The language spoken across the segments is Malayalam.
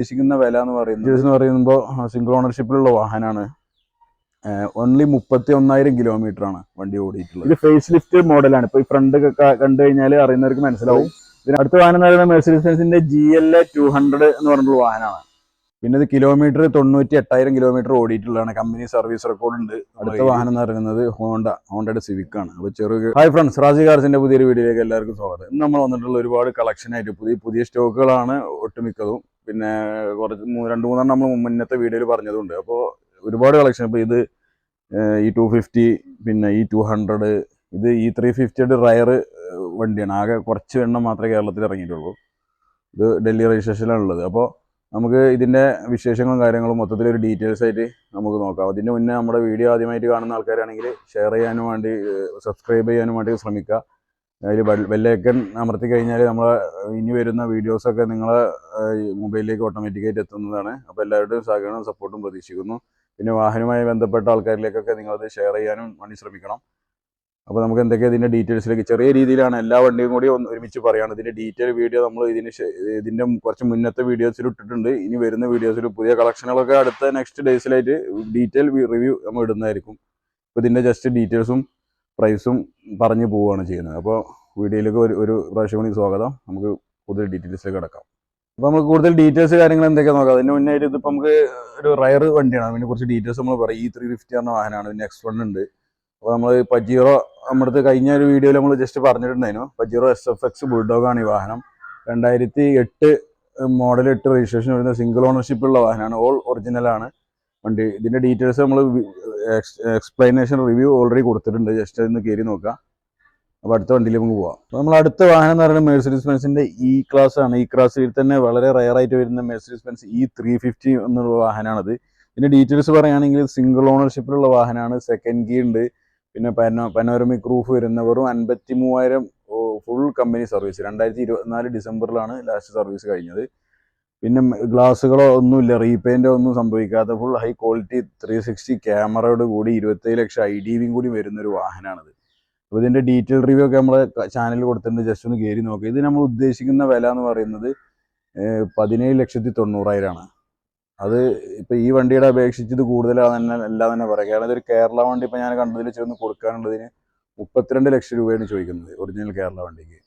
ഉദ്ദേശിക്കുന്ന വില എന്ന് പറയുമ്പോൾ സിംഗിൾ ഓണർഷിപ്പിലുള്ള വാഹനമാണ്. ഓൺലി 31,000 കിലോമീറ്റർ ആണ് വണ്ടി ഓടിയിട്ടുള്ളത്. ഇത് ഫേസ് ലിഫ്റ്റ് മോഡലാണ്. ഇപ്പോൾ ഈ ഫ്രണ്ട് കണ്ടു കഴിഞ്ഞാൽ അറിയുന്നവർക്ക് മനസ്സിലാവും. ഇതിന് അടുത്ത വാഹനം എന്ന് പറയുന്നത് മെർസിഡീസ് ബെൻസിന്റെ GLA 200 എന്ന് പറഞ്ഞിട്ടുള്ള വാഹനമാണ്. പിന്നെ ഇത് കിലോമീറ്റർ 98,000 കിലോമീറ്റർ ഓടിയിട്ടുള്ളതാണ്. കമ്പനി സർവീസ് റെക്കോർഡ് ഉണ്ട്. അടുത്ത വാഹനം എന്ന് പറയുന്നത് ഹോണ്ടയുടെ സിവിക് ആണ്. അപ്പോൾ ഹായ് ഫ്രണ്ട്സ്, റാസി കാർസിന്റെ പുതിയൊരു വീഡിയോയിലേക്ക് എല്ലാവർക്കും സ്വാഗതം. ഇന്ന് നമ്മൾ വന്നിട്ടുള്ള ഒരുപാട് കളക്ഷൻ ആയിട്ട് പുതിയ സ്റ്റോക്കുകളാണ് ഒട്ടുമിക്കതും. പിന്നെ കുറച്ച് 2-3 നമ്മൾ മുന്നത്തെ വീഡിയോയിൽ പറഞ്ഞതുണ്ട്. അപ്പോൾ ഒരുപാട് കളക്ഷൻ. ഇപ്പോൾ ഇത് ഈ 250, പിന്നെ ഈ 200, ഇത് ഈ 350 റയർ വണ്ടിയാണ്. ആകെ കുറച്ച് എണ്ണം മാത്രമേ കേരളത്തിൽ ഇറങ്ങിയിട്ടുള്ളൂ. ഇത് ഡൽഹി രജിസ്ട്രേഷനിലാണുള്ളത്. അപ്പോൾ നമുക്ക് ഇതിൻ്റെ വിശേഷങ്ങളും കാര്യങ്ങളും മൊത്തത്തിലൊരു ഡീറ്റെയിൽസ് ആയിട്ട് നമുക്ക് നോക്കാം. അതിൻ്റെ മുന്നേ നമ്മുടെ വീഡിയോ ആദ്യമായിട്ട് കാണുന്ന ആൾക്കാരാണെങ്കിൽ ഷെയർ ചെയ്യാനും വേണ്ടി, സബ്സ്ക്രൈബ് ചെയ്യാനും വേണ്ടി ശ്രമിക്കുക. അതിൽ ബെല്ലൈക്കൺ അമർത്തി കഴിഞ്ഞാൽ നമ്മളെ ഇനി വരുന്ന വീഡിയോസൊക്കെ നിങ്ങളെ മൊബൈലിലേക്ക് ഓട്ടോമാറ്റിക്കായിട്ട് എത്തുന്നതാണ്. അപ്പോൾ എല്ലാവരുടെയും സഹകരണവും സപ്പോർട്ടും പ്രതീക്ഷിക്കുന്നു. പിന്നെ വാഹനവുമായി ബന്ധപ്പെട്ട ആൾക്കാരിലേക്കൊക്കെ നിങ്ങളത് ഷെയർ ചെയ്യാനും വേണ്ടി ശ്രമിക്കണം. അപ്പോൾ നമുക്ക് എന്തൊക്കെയാണ് ഇതിൻ്റെ ഡീറ്റെയിൽസിലേക്ക് ചെറിയ രീതിയിലാണ് എല്ലാ വണ്ടിയും കൂടി ഒരുമിച്ച് പറയുകയാണ്. ഇതിൻ്റെ ഡീറ്റെയിൽ വീഡിയോ നമ്മൾ ഇതിൻ്റെ കുറച്ച് മുന്നത്തെ വീഡിയോസിൽ ഇട്ടിട്ടുണ്ട്. ഇനി വരുന്ന വീഡിയോസിൽ പുതിയ കളക്ഷനുകളൊക്കെ അടുത്ത നെക്സ്റ്റ് ഡേയ്സിലായിട്ട് ഡീറ്റെയിൽ റിവ്യൂ നമ്മൾ ഇടുന്നതായിരിക്കും. അപ്പോൾ ഇതിൻ്റെ ജസ്റ്റ് ഡീറ്റെയിൽസും പ്രൈസും പറഞ്ഞു പോവുകയാണ് ചെയ്യുന്നത്. അപ്പോൾ വീഡിയോയിലേക്ക് ഒരു പ്രാവശ്യം കൂടി സ്വാഗതം. നമുക്ക് കൂടുതൽ ഡീറ്റെയിൽസിലേക്ക് കിടക്കാം. അപ്പോൾ നമുക്ക് കൂടുതൽ ഡീറ്റെയിൽസ് കാര്യങ്ങൾ എന്തൊക്കെയാണ് നോക്കാം. അതിന് മുന്നേ ആയിട്ട് ഇതിപ്പോൾ നമുക്ക് ഒരു റയർ വണ്ടിയാണ്. അതിനെ കുറച്ച് ഡീറ്റെയിൽസ് നമ്മൾ പറയും. ഈ 350 എന്ന വാഹനമാണ്. പിന്നെ X1 ഉണ്ട്. അപ്പോൾ നമ്മൾ പജീറോ നമ്മുടെ കഴിഞ്ഞ ഒരു വീഡിയോയിൽ നമ്മൾ ജസ്റ്റ് പറഞ്ഞിട്ടുണ്ടായിരുന്നു. പജീറോ SFX ബുൾഡോഗാണ് ഈ വാഹനം. 2008 മോഡൽ 8 രജിസ്ട്രേഷൻ വരുന്ന സിംഗിൾ ഓണർഷിപ്പുള്ള വാഹനമാണ്. ഓൾ ഒറിജിനലാണ് വണ്ടി. ഇതിൻ്റെ ഡീറ്റെയിൽസ് നമ്മൾ എക്സ്പ്ലനേഷൻ റിവ്യൂ ഓൾറെഡി കൊടുത്തിട്ടുണ്ട്. ജസ്റ്റ് ഒന്ന് കയറി നോക്കാം. അപ്പോൾ അടുത്ത വണ്ടിയിൽ നമുക്ക് പോവാം. അപ്പോൾ നമ്മൾ അടുത്ത വാഹനം എന്ന് പറയുന്നത് മെർസിഡീസ് ബെൻസിന്റെ E ക്ലാസ് ആണ്. ഈ ക്ലാസ്സിൽ തന്നെ വളരെ റയറായിട്ട് വരുന്ന മെർസിഡീസ് ബെൻസ് E350 എന്നുള്ള വാഹനമാണത്. ഇതിന്റെ ഡീറ്റെയിൽസ് പറയുകയാണെങ്കിൽ സിംഗിൾ ഓണർഷിപ്പിലുള്ള വാഹനമാണ്. സെക്കൻഡ് കീ ഉണ്ട്. പിന്നെ പനോരമിക് റൂഫ് വരുന്ന വെറും 53,000 ഫുൾ കമ്പനി സർവീസ്. 2024 ഡിസംബറിലാണ് ലാസ്റ്റ് സർവീസ് കഴിഞ്ഞത്. പിന്നെ ഗ്ലാസുകളോ ഒന്നുമില്ല, റീപെയിൻ്റോ ഒന്നും സംഭവിക്കാത്ത ഫുൾ ഹൈ ക്വാളിറ്റി 360 ക്യാമറയോട് കൂടി 27 ലക്ഷം IDVയും കൂടി വരുന്നൊരു വാഹനമാണിത്. അപ്പോൾ ഇതിൻ്റെ ഡീറ്റെയിൽ റിവ്യൂ ഒക്കെ നമ്മളെ ചാനലിൽ കൊടുത്തിട്ടുണ്ട്. ജസ്റ്റ് ഒന്ന് കയറി നോക്കുക. ഇത് നമ്മൾ ഉദ്ദേശിക്കുന്ന വില എന്ന് പറയുന്നത് 17,90,000 അത് ഇപ്പോൾ ഈ വണ്ടിയുടെ അപേക്ഷിച്ച് ഇത് കൂടുതലാണെന്ന് അല്ല തന്നെ പറയാം. കാരണം ഇതൊരു കേരള വണ്ടി ഇപ്പോൾ ഞാൻ കണ്ടതിൽ ചെന്ന് കൊടുക്കാനുള്ളതിന് 32 ലക്ഷം രൂപയാണ് ചോദിക്കുന്നത് ഒറിജിനൽ കേരള വണ്ടിക്ക്.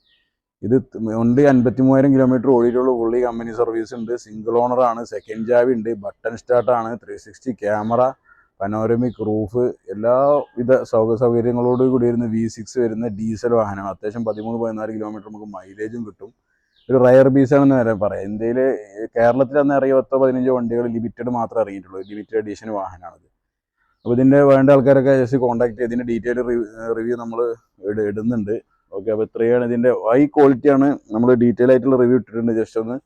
ഇത് ഓൺലി 53,000 കിലോമീറ്റർ ഓടിയിട്ടുള്ള ഫുള്ളി കമ്പനി സർവീസ് ഉണ്ട്. സിംഗിൾ ഓണറാണ്. സെക്കൻഡ് ചാവി ഉണ്ട്. ബട്ടൺ സ്റ്റാർട്ടാണ്. 360 ക്യാമറ, പനോരമിക് റൂഫ്, എല്ലാവിധ സൗകര്യങ്ങളോട് കൂടി വരുന്ന V6 വരുന്ന ഡീസൽ വാഹനമാണ്. അത്യാവശ്യം 13-14 കിലോമീറ്റർ നമുക്ക് മൈലേജും കിട്ടും. ഒരു റയർ പീസാണെന്ന് വരെ പറയാം. ഇന്ത്യയിൽ കേരളത്തിൽ അന്ന് ഇറങ്ങിയ 10-15 വണ്ടികൾ ലിമിറ്റഡ് മാത്രമേ ഇറങ്ങിയിട്ടുള്ളൂ. Limited edition വാഹനമാണിത്. അപ്പോൾ ഇതിൻ്റെ വേണ്ട ആൾക്കാരൊക്കെ ജസ്റ്റ് കോൺടാക്ട് ചെയ്ത് ഇതിൻ്റെ ഡീറ്റെയിൽ റിവ്യൂ നമ്മൾ ഇടുന്നുണ്ട്. ഓക്കെ, അപ്പോൾ ഇത്രയാണ് ഇതിൻ്റെ ഹൈ ക്വാളിറ്റിയാണ്. നമ്മൾ ഡീറ്റെയിൽ ആയിട്ടുള്ള റിവ്യൂ ഇട്ടിട്ടുണ്ട്. ജസ്റ്റ് ഒന്ന്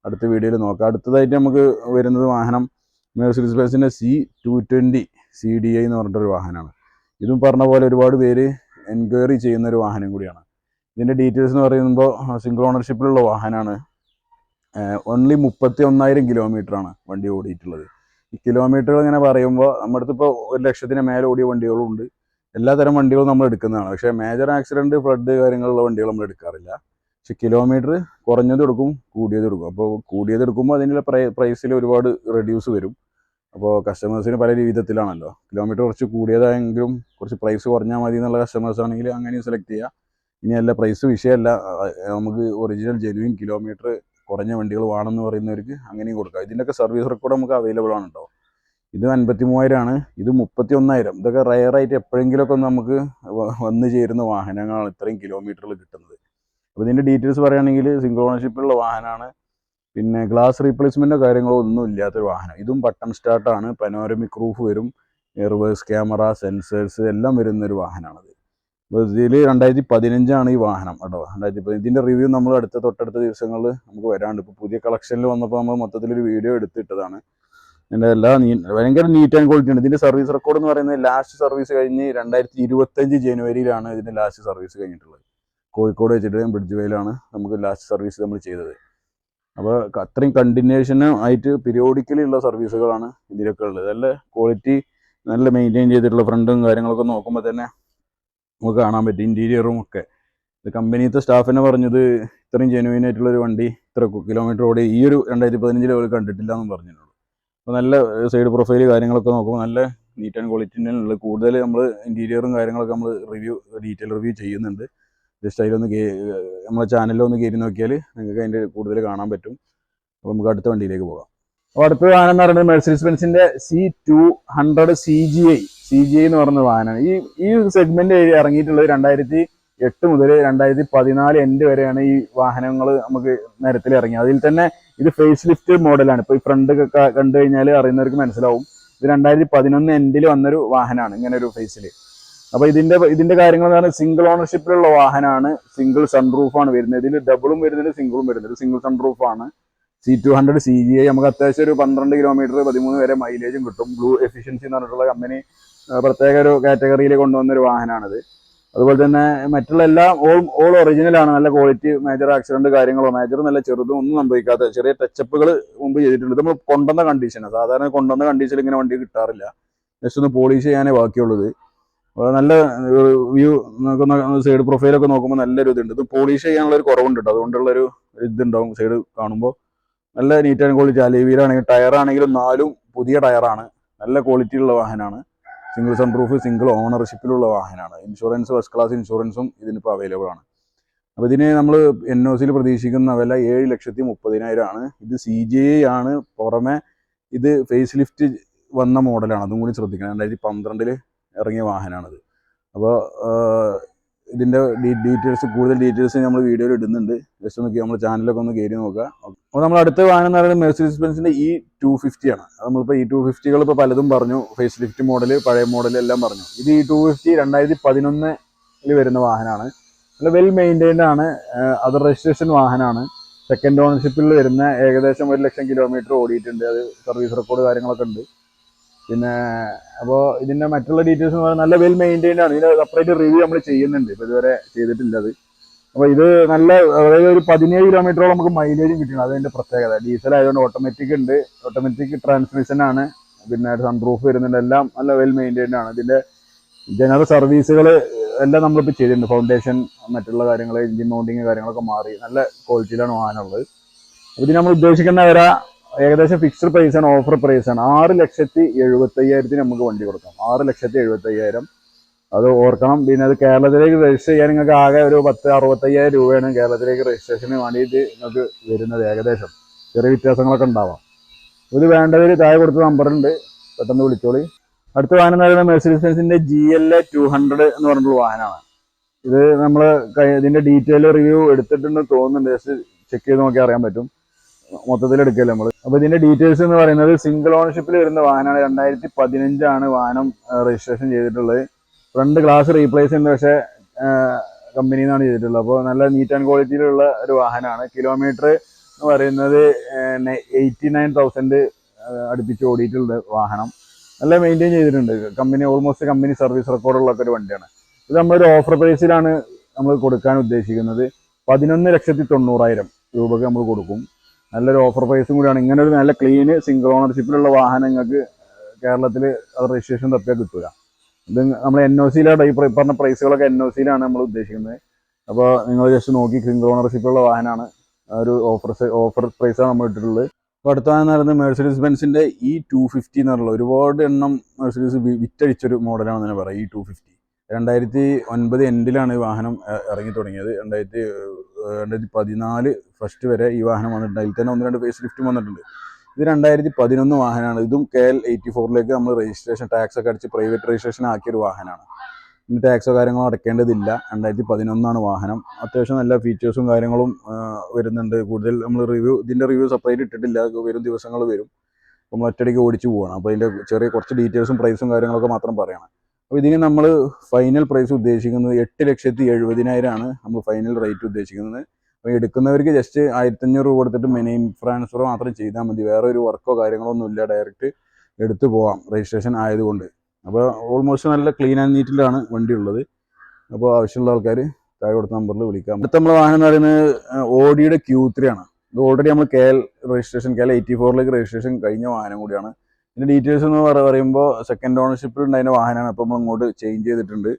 അടുത്ത വീഡിയോയിൽ നോക്കാം. അടുത്തതായിട്ട് നമുക്ക് വരുന്നത് വാഹനം മെർസിഡീസ് ബെൻസിൻ്റെ C220 CDI എന്ന് പറഞ്ഞിട്ടൊരു വാഹനമാണ്. ഇതും പറഞ്ഞ പോലെ ഒരുപാട് പേര് എൻക്വയറി ചെയ്യുന്ന ഒരു വാഹനം കൂടിയാണ്. ഇതിൻ്റെ ഡീറ്റെയിൽസ് എന്ന് പറയുമ്പോൾ സിംഗിൾ ഓണർഷിപ്പിലുള്ള വാഹനമാണ്. ഓൺലി 31,000 കിലോമീറ്ററാണ് വണ്ടി ഓടിയിട്ടുള്ളത്. ഈ കിലോമീറ്റർ ഇങ്ങനെ പറയുമ്പോൾ നമ്മുടെ അടുത്ത് ഇപ്പോൾ 1,00,000 മേലെ ഓടിയ വണ്ടികളും ഉണ്ട്. എല്ലാതരം വണ്ടികളും നമ്മൾ എടുക്കുന്നതാണ്. പക്ഷേ മേജർ ആക്സിഡൻറ്റ്, ഫ്ലഡ് കാര്യങ്ങളുള്ള വണ്ടികൾ നമ്മൾ എടുക്കാറില്ല. പക്ഷെ കിലോമീറ്റർ കുറഞ്ഞത് എടുക്കും, കൂടിയത് എടുക്കും. അപ്പോൾ കൂടിയത് എടുക്കുമ്പോൾ അതിൻ്റെ പ്രൈസിൽ ഒരുപാട് റെഡ്യൂസ് വരും. അപ്പോൾ കസ്റ്റമേഴ്സിന് പല വിധത്തിലാണല്ലോ. കിലോമീറ്റർ കുറച്ച് കൂടിയതായെങ്കിലും കുറച്ച് പ്രൈസ് കുറഞ്ഞാൽ മതി എന്നുള്ള കസ്റ്റമേഴ്സ് ആണെങ്കിൽ അങ്ങനെയും സെലക്ട് ചെയ്യുക. ഇനി അല്ല, പ്രൈസ് വിഷയമല്ല, നമുക്ക് ഒറിജിനൽ ജെന്യൂൻ കിലോമീറ്റർ കുറഞ്ഞ വണ്ടികൾ വേണമെന്ന് പറയുന്നവർക്ക് അങ്ങനെയും കൊടുക്കാം. ഇതിൻ്റെയൊക്കെ സർവീസ് റെക്കോർഡ് നമുക്ക് അവൈലബിൾ ആണ് കേട്ടോ. ഇത് 53,000, ഇത് 31,000. ഇതൊക്കെ റയറായിട്ട് എപ്പോഴെങ്കിലുമൊക്കെ നമുക്ക് വന്നു ചേരുന്ന വാഹനങ്ങളാണ് ഇത്രയും കിലോമീറ്ററിൽ കിട്ടുന്നത്. അപ്പോൾ ഇതിൻ്റെ ഡീറ്റെയിൽസ് പറയുകയാണെങ്കിൽ സിംഗിൾ ഓണർഷിപ്പിലുള്ള വാഹനമാണ്. പിന്നെ ഗ്ലാസ് റീപ്ലേസ്മെൻറ്റോ കാര്യങ്ങളോ ഒന്നും ഇല്ലാത്തൊരു വാഹനം. ഇതും ബട്ടൺ സ്റ്റാർട്ടാണ്. പനോരമിക് റൂഫ് വരും. റിവേഴ്സ് ക്യാമറ, സെൻസേഴ്സ് എല്ലാം വരുന്നൊരു വാഹനമാണത്. അപ്പോൾ ഇതിൽ 2015 ഈ വാഹനം കേട്ടോ. 2015. ഇതിൻ്റെ റിവ്യൂ നമ്മൾ തൊട്ടടുത്ത ദിവസങ്ങളിൽ നമുക്ക് വരാണ്ട്. ഇപ്പോൾ പുതിയ കളക്ഷനിൽ വന്നപ്പോൾ നമ്മൾ മൊത്തത്തിലൊരു വീഡിയോ എടുത്തിട്ടതാണ്. ഇതിൻ്റെ ഭയങ്കര നീറ്റ് ആൻഡ് ക്വാളിറ്റി ഉണ്ട്. ഇതിൻ്റെ സർവീസ് റെക്കോർഡ് എന്ന് പറയുന്നത് ലാസ്റ്റ് സർവീസ് കഴിഞ്ഞ് 2025 ജനുവരിയിലാണ് ഇതിൻ്റെ ലാസ്റ്റ് സർവീസ് കഴിഞ്ഞിട്ടുള്ളത്. കോഴിക്കോട് വെച്ചിട്ട് ബ്രിഡ്ജ് വേയിലാണ് നമുക്ക് ലാസ്റ്റ് സർവീസ് നമ്മൾ ചെയ്തത്. അപ്പോൾ അത്രയും കണ്ടിന്യൂഷൻ ആയിട്ട് പീരിയോഡിക്കലി ഉള്ള സർവീസുകളാണ് ഇതിലൊക്കെ ഉള്ളത്. നല്ല ക്വാളിറ്റി, നല്ല മെയിൻറ്റെയിൻ ചെയ്തിട്ടുള്ള ഫ്രണ്ടും കാര്യങ്ങളൊക്കെ നോക്കുമ്പോൾ തന്നെ നമുക്ക് കാണാൻ പറ്റും. ഇൻറ്റീരിയറും ഒക്കെ ഇത് കമ്പനിത്തെ സ്റ്റാഫിനെ പറഞ്ഞത് ഇത്രയും ജെനുവിൻ ആയിട്ടുള്ളൊരു വണ്ടി ഇത്ര കിലോമീറ്റർ ഓടി ഈ ഒരു 2015 ലെവൽ കണ്ടിട്ടില്ല എന്നും പറഞ്ഞിട്ടുള്ളൂ. അപ്പോൾ നല്ല സൈഡ് പ്രൊഫൈൽ കാര്യങ്ങളൊക്കെ നോക്കുമ്പോൾ നല്ല നീറ്റ് ആൻഡ് ക്വാളിറ്റിൻ്റെ കൂടുതൽ നമ്മൾ ഇൻറ്റീരിയറും കാര്യങ്ങളൊക്കെ നമ്മൾ ഡീറ്റെയിൽ റിവ്യൂ ചെയ്യുന്നുണ്ട്. ജസ്റ്റ് അതിലൊന്ന് നമ്മളെ ചാനലിലൊന്ന് കയറി നോക്കിയാൽ നിങ്ങൾക്ക് അതിൻ്റെ കൂടുതൽ കാണാൻ പറ്റും. അപ്പോൾ നമുക്ക് അടുത്ത വണ്ടിയിലേക്ക് പോകാം. അപ്പോൾ അടുത്ത വാഹനം എന്ന് പറയുന്നത് മെഴ്സിഡീസ് ബെൻസിൻ്റെ C200 CGI എന്ന് പറയുന്ന വാഹനമാണ്. ഈ സെഗ്മെന്റ് ഇറങ്ങിയിട്ടുള്ളത് 2008 മുതൽ 2014 എൻഡ് വരെയാണ് ഈ വാഹനങ്ങൾ നമുക്ക് നിരത്തിൽ ഇറങ്ങിയത്. അതിൽ തന്നെ ഇത് ഫേസ് ലിഫ്റ്റ് മോഡലാണ്. ഇപ്പോൾ ഈ ഫ്രണ്ട് കണ്ടു കഴിഞ്ഞാൽ അറിയുന്നവർക്ക് മനസ്സിലാവും. ഇത് 2011 എൻഡിൽ വന്നൊരു വാഹനമാണ്, ഇങ്ങനെ ഒരു ഫേസിൽ. അപ്പോൾ ഇതിന്റെ കാര്യങ്ങൾ എന്ന് പറഞ്ഞാൽ സിംഗിൾ ഓണർഷിപ്പിലുള്ള വാഹനമാണ്. സിംഗിൾ സൺറൂഫാണ് വരുന്നത്. ഇതിൽ ഡബിളും വരുന്നുണ്ട്, സിംഗിളും വരുന്നുണ്ട്. സിംഗിൾ സൺറൂഫാണ് C200 CGI. നമുക്ക് അത്യാവശ്യം ഒരു 12 കിലോമീറ്റർ 13 വരെ മൈലേജും കിട്ടും. ബ്ലൂ എഫിഷ്യൻസി എന്ന് പറഞ്ഞിട്ടുള്ള കമ്പനി പ്രത്യേക ഒരു കാറ്റഗറിയിൽ കൊണ്ടുവന്നൊരു വാഹനമാണിത്. അതുപോലെ തന്നെ മറ്റുള്ള എല്ലാം ഓൾ ഒറിജിനലാണ്. നല്ല ക്വാളിറ്റി, മേജർ ആക്സിഡന്റ് കാര്യങ്ങളോ മേജർ നല്ല ചെറുതും ഒന്നും സംഭവിക്കാത്ത ചെറിയ ടച്ചപ്പുകൾ മുമ്പ് ചെയ്തിട്ടുണ്ട്. നമ്മൾ കൊണ്ടുവന്ന കണ്ടീഷനാണ്. സാധാരണ കൊണ്ടുവന്ന കണ്ടീഷനിൽ ഇങ്ങനെ വണ്ടി കിട്ടാറില്ല. ജസ്റ്റ് ഒന്ന് പോളിഷ് ചെയ്യാനേ ബാക്കിയുള്ളത്. നല്ല വ്യൂ സൈഡ് പ്രൊഫൈലൊക്കെ നോക്കുമ്പോൾ നല്ലൊരു ഇതുണ്ട്. ഇത് പോളിഷ് ചെയ്യാനുള്ള ഒരു കുറവുണ്ട് കേട്ടോ. അതുകൊണ്ടുള്ളൊരു ഇതുണ്ടാവും സൈഡ് കാണുമ്പോൾ. നല്ല നീറ്റ് ആൻഡ് ക്വാളിറ്റി. അലോയ് ടയറാണെങ്കിലും 4 പുതിയ ടയറാണ്. നല്ല ക്വാളിറ്റിയുള്ള വാഹനമാണ്. സിംഗിൾ സൺറൂഫ്, സിംഗിൾ ഓണർഷിപ്പിലുള്ള വാഹനമാണ്. ഇൻഷുറൻസ് ഫസ്റ്റ് ക്ലാസ് ഇൻഷുറൻസും ഇതിനിപ്പോൾ അവൈലബിൾ ആണ്. അപ്പോൾ ഇതിന് നമ്മൾ NOCയിൽ പ്രതീക്ഷിക്കുന്ന വില 7,30,000 ആണ്. ഇത് CGI ആണ്. പുറമെ ഇത് ഫേസ് ലിഫ്റ്റ് വന്ന മോഡലാണ്. അതും കൂടി ശ്രദ്ധിക്കണം. 2012 ഇറങ്ങിയ വാഹനമാണിത്. അപ്പോൾ ഇതിൻ്റെ കൂടുതൽ ഡീറ്റെയിൽസ് നമ്മൾ വീഡിയോയിൽ ഇടുന്നുണ്ട്. ജസ്റ്റ് ഒന്ന് നമ്മൾ ചാനലൊക്കെ ഒന്ന് കയറി നോക്കുക. അപ്പോൾ നമ്മൾ അടുത്ത വാഹനം എന്ന് പറയുന്നത് മെഴ്സിഡീസ് ബെൻസിൻ്റെ E250 ആണ്. നമ്മളിപ്പോൾ E250കൾ ഇപ്പോൾ പലതും പറഞ്ഞു. ഫേസ് ലിഫ്റ്റ് മോഡൽ, പഴയ മോഡൽ എല്ലാം പറഞ്ഞു. ഇത് E250 2011 വരുന്ന വാഹനമാണ്. നല്ല വെൽ മെയിൻറ്റൈൻഡ് ആണ്. അത് രജിസ്ട്രേഷൻ വാഹനമാണ്. സെക്കൻഡ് ഓണർഷിപ്പിൽ വരുന്ന ഏകദേശം 1,00,000 കിലോമീറ്റർ ഓടിയിട്ടുണ്ട്. അത് സർവീസ് റെക്കോർഡ് കാര്യങ്ങളൊക്കെ ഉണ്ട്. പിന്നെ അപ്പോൾ ഇതിൻ്റെ മറ്റുള്ള ഡീറ്റെയിൽസ് എന്ന് പറഞ്ഞാൽ നല്ല വെൽ മെയിൻറ്റൈൻഡ് ആണ്. ഇതിൻ്റെ സെപ്പറേറ്റ് റിവ്യൂ നമ്മൾ ചെയ്യുന്നുണ്ട്. ഇപ്പോൾ ഇതുവരെ ചെയ്തിട്ടില്ല അത്. അപ്പോൾ ഇത് നല്ല അതായത് ഒരു 17 കിലോമീറ്ററോളം നമുക്ക് മൈലേജും കിട്ടിയിട്ടുണ്ട്. അതിൻ്റെ പ്രത്യേകത. ഡീസൽ ആയതുകൊണ്ട് ഓട്ടോമാറ്റിക് ഉണ്ട്. ഓട്ടോമാറ്റിക് ട്രാൻസ്മിഷൻ ആണ്. പിന്നെ സൺറൂഫ് വരുന്നുണ്ട്. എല്ലാം നല്ല വെൽ മെയിൻറ്റൈൻഡ് ആണ്. ഇതിൻ്റെ ജനറൽ സർവീസുകൾ എല്ലാം നമ്മളിപ്പോൾ ചെയ്തിട്ടുണ്ട്. ഫൗണ്ടേഷൻ, മറ്റുള്ള കാര്യങ്ങൾ, എഞ്ചിൻ മൗണ്ടിങ് കാര്യങ്ങളൊക്കെ മാറി നല്ല ക്വാളിറ്റിയിലാണ് വാഹനമുള്ളത്. അപ്പോൾ ഇത് നമ്മൾ ഉദ്ദേശിക്കുന്ന വില ഏകദേശം ഫിക്സ്ഡ് പ്രൈസാണ്, ഓഫർ പ്രൈസാണ്. 6,70,000 നമുക്ക് വണ്ടി കൊടുക്കാം. 6,70,000 അത് ഓർക്കണം. പിന്നെ അത് കേരളത്തിലേക്ക് രജിസ്റ്റർ ചെയ്യാൻ നിങ്ങൾക്ക് ആകെ ഒരു 10,65,000 രൂപയാണ് കേരളത്തിലേക്ക് രജിസ്ട്രേഷന് വേണ്ടിയിട്ട് നിങ്ങൾക്ക് വരുന്നത്. ഏകദേശം ചെറിയ വ്യത്യാസങ്ങളൊക്കെ ഉണ്ടാവാം. ഇത് വേണ്ടവർ താഴെ കൊടുത്ത നമ്പറുണ്ട്, പെട്ടെന്ന് വിളിച്ചോളി. അടുത്ത വാഹനം എന്ന് പറയുന്നത് മെഴ്സിഡീസ് ബെൻസിൻ്റെ GLA 200 എന്ന് പറഞ്ഞിട്ടുള്ള വാഹനമാണ്. ഇത് നമ്മൾ ഇതിൻ്റെ ഡീറ്റെയിൽ റിവ്യൂ എടുത്തിട്ടുണ്ടെന്ന് തോന്നുന്നുണ്ട്. ജസ്റ്റ് ചെക്ക് ചെയ്ത് നോക്കിയാൽ അറിയാൻ പറ്റും. മൊത്തത്തിൽ എടുക്കല്ലേ നമ്മൾ. അപ്പോൾ ഇതിൻ്റെ ഡീറ്റെയിൽസ് എന്ന് പറയുന്നത് സിംഗിൾ ഓണർഷിപ്പിൽ വരുന്ന വാഹനമാണ്. 2015 ആണ് വാഹനം രജിസ്ട്രേഷൻ ചെയ്തിട്ടുള്ളത്. ഫ്രണ്ട് ഗ്ലാസ് റീപ്ലേസ് ഉണ്ട്, പക്ഷേ കമ്പനിയിൽ നിന്നാണ് ചെയ്തിട്ടുള്ളത്. അപ്പോൾ നല്ല നീറ്റ് ആൻഡ് ക്വാളിറ്റിയിലുള്ള ഒരു വാഹനമാണ്. കിലോമീറ്റർ എന്ന് പറയുന്നത് 89,000 അടുപ്പിച്ച് ഓടിയിട്ടുള്ള വാഹനം. നല്ല മെയിൻറ്റെയിൻ ചെയ്തിട്ടുണ്ട്. ഓൾമോസ്റ്റ് കമ്പനി സർവീസ് റെക്കോർഡുള്ളൊക്കെ ഒരു വണ്ടിയാണ്. ഇത് നമ്മളൊരു ഓഫർ പ്രൈസിലാണ് നമ്മൾ കൊടുക്കാൻ ഉദ്ദേശിക്കുന്നത്. 11,90,000 രൂപയ്ക്ക് നമ്മൾ കൊടുക്കും. നല്ലൊരു ഓഫർ പ്രൈസും കൂടിയാണ്. ഇങ്ങനെ ഒരു നല്ല ക്ലീന് സിംഗിൾ ഓണർഷിപ്പിലുള്ള വാഹനങ്ങൾക്ക് കേരളത്തിൽ അത് രജിസ്ട്രേഷൻ തപ്പിയാൽ കിട്ടുക. ഇത് നമ്മൾ NOCയിലാണ് ഈ പറഞ്ഞ പ്രൈസുകളൊക്കെ NOCയിലാണ് നമ്മൾ ഉദ്ദേശിക്കുന്നത്. അപ്പോൾ നിങ്ങൾ ജസ്റ്റ് നോക്കി, സിംഗിൾ ഓണർഷിപ്പുള്ള വാഹനമാണ്. ഒരു ഓഫർ പ്രൈസാണ് നമ്മൾ ഇട്ടിട്ടുള്ളത്. അപ്പോൾ അടുത്തതെന്ന് പറയുന്നത് മെഴ്സിഡീസ് ബെൻസിൻ്റെ E250 എന്ന് പറഞ്ഞുള്ള ഒരുപാട് എണ്ണം മെഴ്സിഡീസ് വിറ്റഴിച്ചൊരു മോഡലാണ് തന്നെ പറയാം. E250 2009 എൻഡിലാണ് ഈ വാഹനം ഇറങ്ങി തുടങ്ങിയത്. 2014 ഫസ്റ്റ് വരെ ഈ വാഹനം വന്നിട്ടുണ്ട്. അതിൽ തന്നെ 1-2 ഫേസ് ലിഫ്റ്റും വന്നിട്ടുണ്ട്. ഇത് 2011 വാഹനമാണ്. ഇതും KL 84ലേക്ക് നമ്മൾ രജിസ്ട്രേഷൻ ടാക്സ് ഒക്കെ അടിച്ച് പ്രൈവറ്റ് രജിസ്ട്രേഷൻ ആക്കിയൊരു വാഹനമാണ്. ഇനി ടാക്സോ കാര്യങ്ങളോ അടയ്ക്കേണ്ടതില്ല. 2011 വാഹനം. അത്യാവശ്യം നല്ല ഫീച്ചേഴ്സും കാര്യങ്ങളും വരുന്നുണ്ട്. കൂടുതൽ നമ്മൾ ഇതിൻ്റെ റിവ്യൂ സെപ്പറേറ്റ് ഇട്ടിട്ടില്ല. വരും ദിവസങ്ങൾ വരും. നമ്മൾ ഒറ്റയടിക്ക് ഓടിച്ചു പോവുകയാണ്. അപ്പോൾ അതിൻ്റെ ചെറിയ കുറച്ച് ഡീറ്റെയിൽസും പ്രൈസും കാര്യങ്ങളൊക്കെ മാത്രം പറയണം. അപ്പോൾ ഇതിന് നമ്മൾ ഫൈനൽ പ്രൈസ് ഉദ്ദേശിക്കുന്നത് 8,70,000 ആണ് നമ്മൾ ഫൈനൽ റേറ്റ് ഉദ്ദേശിക്കുന്നത്. അപ്പോൾ എടുക്കുന്നവർക്ക് ജസ്റ്റ് 1,500 രൂപ കൊടുത്തിട്ട് മെയിൻ ട്രാൻസ്ഫർ മാത്രം ചെയ്താൽ മതി. വേറെ ഒരു വർക്കോ കാര്യങ്ങളോ ഒന്നും ഇല്ല. ഡയറക്റ്റ് എടുത്തു പോവാം രജിസ്ട്രേഷൻ ആയതുകൊണ്ട്. അപ്പോൾ ഓൾമോസ്റ്റ് നല്ല ക്ലീൻ ആൻഡ് നീറ്റിലാണ് വണ്ടി ഉള്ളത്. അപ്പോൾ ആവശ്യമുള്ള ആൾക്കാർ താഴെ കൊടുത്ത നമ്പറിൽ വിളിക്കാം. അടുത്ത നമ്മൾ വാഹനം എന്ന് പറയുന്നത് ഓഡിയുടെ Q3 ആണ്. ഇത് ഓൾറെഡി നമ്മൾ KL 84ലേക്ക് രജിസ്ട്രേഷൻ കഴിഞ്ഞ വാഹനം കൂടിയാണ്. ഇതിൻ്റെ ഡീറ്റെയിൽസ് എന്ന് പറയുമ്പോൾ സെക്കൻഡ് ഓണർഷിപ്പിൽ ഉണ്ടായിരുന്ന വാഹനമാണ്. അപ്പോൾ നമ്മൾ ഇങ്ങോട്ട് ചേഞ്ച് ചെയ്തിട്ടുണ്ട്.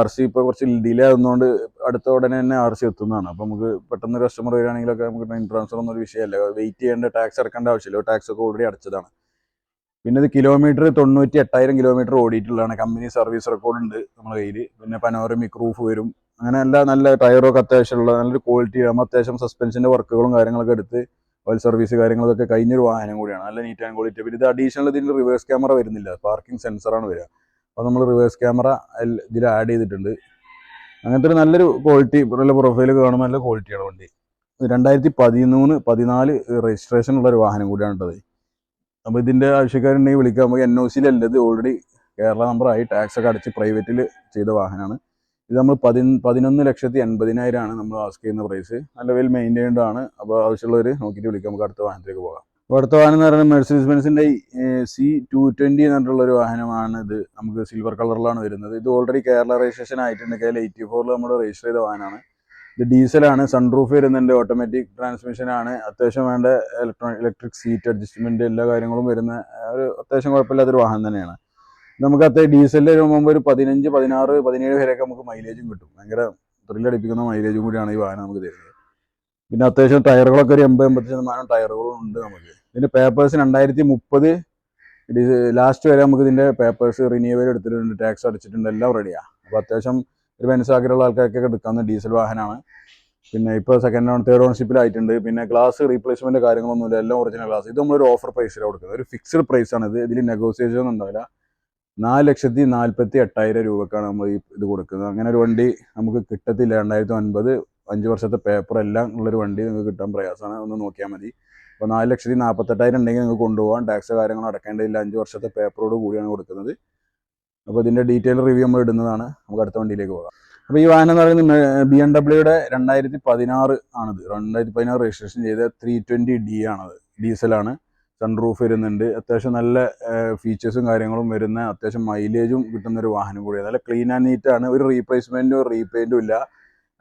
RC ഇപ്പോൾ കുറച്ച് ഡിലേ ആകുന്നതുകൊണ്ട് അടുത്ത ഉടനെ തന്നെ RC എത്തുന്നതാണ്. അപ്പോൾ നമുക്ക് പെട്ടെന്ന് കസ്റ്റമർ വരികയാണെങ്കിലൊക്കെ നമുക്ക് ട്രെയിൻ ട്രാൻസ്ഫർ ഒന്നും ഒരു വിഷയമല്ല. വെയിറ്റ് ചെയ്യേണ്ട, ടാക്സ് അടക്കേണ്ട ആവശ്യമില്ല. ടാക്സ് ഒക്കെ ഓൾറെഡി അടച്ചതാണ്. പിന്നെ ഇത് കിലോമീറ്റർ 98,000 കിലോമീറ്റർ ഓടിയിട്ടുള്ളതാണ്. കമ്പനി സർവീസ് റെക്കോർഡ് ഉണ്ട് നമ്മുടെ കയ്യിൽ. പിന്നെ പനോരമിക് റൂഫ് വരും. അങ്ങനെ നല്ല ടയറൊക്കെ അത്യാവശ്യമുള്ള നല്ലൊരു ക്വാളിറ്റി. നമ്മൾ അത്യാവശ്യം സസ്പെൻഷൻ്റെ വർക്കുകളും കാര്യങ്ങളൊക്കെ എടുത്ത് ഓയിൽ സർവീസ് കാര്യങ്ങളൊക്കെ കഴിഞ്ഞൊരു വാഹനം കൂടിയാണ്. നല്ല നീറ്റ് ആൻഡ് ക്വാളിറ്റി. പിന്നെ ഇത് അഡീഷണൽ ഇതിൽ റിവേഴ്സ് ക്യാമറ വരുന്നില്ല, പാർക്കിംഗ് സെൻസറാണ് വരിക. അപ്പോൾ നമ്മൾ റിവേഴ്സ് ക്യാമറ ഇതിൽ ആഡ് ചെയ്തിട്ടുണ്ട്. അങ്ങനത്തെ ഒരു നല്ലൊരു ക്വാളിറ്റി, നല്ല പ്രൊഫൈൽ കാണുമ്പോൾ നല്ല ക്വാളിറ്റിയാണ് വണ്ടി. 2013-14 രജിസ്ട്രേഷൻ ഉള്ള ഒരു വാഹനം കൂടിയാണ് കേട്ടത്. അപ്പോൾ ഇതിൻ്റെ ആവശ്യക്കാരുണ്ടെങ്കിൽ വിളിക്കാം. നമുക്ക് NOC-യിലല്ല, ഇത് ഓൾറെഡി കേരള നമ്പറായി ടാക്സ് ഒക്കെ അടച്ച് പ്രൈവറ്റിൽ ചെയ്ത വാഹനമാണ്. ഇത് നമ്മൾ 11,80,000 നമ്മൾ ആസ്ക് ചെയ്യുന്ന പ്രൈസ്. നല്ല വെൽ മെയിൻറ്റൈൻഡ് ആണ്. അപ്പോൾ ആവശ്യമുള്ളവർ നോക്കിയിട്ട് വിളിക്കാം. നമുക്ക് അടുത്ത വാഹനത്തിലേക്ക് പോകാം. അപ്പോൾ അടുത്ത വാഹനം എന്ന് പറയുന്നത് മെർസിഡീസ് ബെൻസിൻ്റെ C220 എന്ന് പറഞ്ഞിട്ടുള്ളൊരു വാഹനമാണ്. ഇത് നമുക്ക് സിൽവർ കളറിലാണ് വരുന്നത്. ഇത് ഓൾറെഡി കേരള രജിസ്ട്രേഷൻ ആയിട്ടുണ്ട്. KL84 നമ്മൾ രജിസ്റ്റർ ചെയ്ത വാഹനമാണ്. ഇത് ഡീസലാണ്, സൺറൂഫ് വരുന്നുണ്ട്, ഓട്ടോമാറ്റിക് ട്രാൻസ്മിഷനാണ്. അത്യാവശ്യം വേണ്ട ഇലക്ട്രിക് സീറ്റ് അഡ്ജസ്റ്റ്മെൻറ്റ് എല്ലാ കാര്യങ്ങളും വരുന്ന ഒരു അത്യാവശ്യം കുഴപ്പമില്ലാത്തൊരു വാഹനം തന്നെയാണ്. നമുക്ക് ഡീസലിൽ മുമ്പ് ഒരു 15, 16, 17 വരെയൊക്കെ നമുക്ക് മൈലേജും കിട്ടും. ഭയങ്കര ത്രില്ലടിപ്പിക്കുന്ന മൈലേജും കൂടിയാണ് ഈ വാഹനം നമുക്ക് തരുന്നത്. പിന്നെ അത്യാവശ്യം ടയറുകളൊക്കെ ഒരു 80-85% ടയറുകളും ഉണ്ട് നമുക്ക്. ഇതിൻ്റെ പേപ്പേഴ്സ് 2030 ലാസ്റ്റ് വരെ നമുക്ക് ഇതിൻ്റെ പേപ്പേഴ്സ് റിന്യൂവൽ എടുത്തിട്ടുണ്ട്, ടാക്സ് അടിച്ചിട്ടുണ്ട്, എല്ലാം റെഡിയാണ്. അപ്പോൾ അത്യാവശ്യം ഒരു ബെൻസാക്കിയുള്ള ആൾക്കാർക്കൊക്കെ എടുക്കാവുന്ന ഡീസൽ വാഹനമാണ്. പിന്നെ ഇപ്പോൾ സെക്കൻഡ് ഓൺ തേർഡ് ഓൺഷിപ്പിലായിട്ടുണ്ട്. പിന്നെ ഗ്ലാസ് റീപ്ലേസ്മെൻറ്റ് കാര്യങ്ങളൊന്നുമില്ല, എല്ലാം ഒറിജിനൽ ഗ്ലാസ്. ഇത് നമ്മളൊരു ഓഫർ പ്രൈസിലാണ് കൊടുക്കുന്നത്. ഒരു ഫിക്സ്ഡ് പ്രൈസാണ് ഇത്. ഇതിൽ നെഗോസിയേഷൻ ഒന്നും ഉണ്ടാവില്ല. 4,48,000 രൂപക്കാണ് നമ്മൾ ഇത് കൊടുക്കുന്നത്. അങ്ങനെ ഒരു വണ്ടി നമുക്ക് കിട്ടത്തില്ല. 2009 5 വർഷത്തെ പേപ്പർ എല്ലാം ഉള്ളൊരു വണ്ടി നിങ്ങൾക്ക് കിട്ടാൻ പ്രയാസമാണ്. ഒന്ന് നോക്കിയാൽ മതി. അപ്പോൾ 4,48,000 ഉണ്ടെങ്കിൽ നിങ്ങൾക്ക് കൊണ്ടുപോകാൻ. ടാക്സ് കാര്യങ്ങൾ അടക്കേണ്ടതില്ല. 5 വർഷത്തെ പേപ്പറോട് കൂടിയാണ് കൊടുക്കുന്നത്. അപ്പോൾ ഇതിൻ്റെ ഡീറ്റെയിൽ റിവ്യൂ നമ്മൾ ഇടുന്നതാണ്. നമുക്ക് അടുത്ത വണ്ടിയിലേക്ക് പോകാം. അപ്പോൾ ഈ വാഹനം എന്ന് പറയുന്നത് BMW-യുടെ 2016 ആണിത്. 2016 രജിസ്ട്രേഷൻ ചെയ്ത 320D ആണത്. ഡീസലാണ്, സൺറൂഫ് വരുന്നുണ്ട്. അത്യാവശ്യം നല്ല ഫീച്ചേഴ്സും കാര്യങ്ങളും വരുന്ന, അത്യാവശ്യം മൈലേജും കിട്ടുന്നൊരു വാഹനം കൂടിയാണ്. നല്ല ക്ലീൻ ആൻഡ് നീറ്റാണ്. ഒരു റീപ്ലേസ്മെൻറ്റും റീപെയിൻറ്റും ഇല്ല.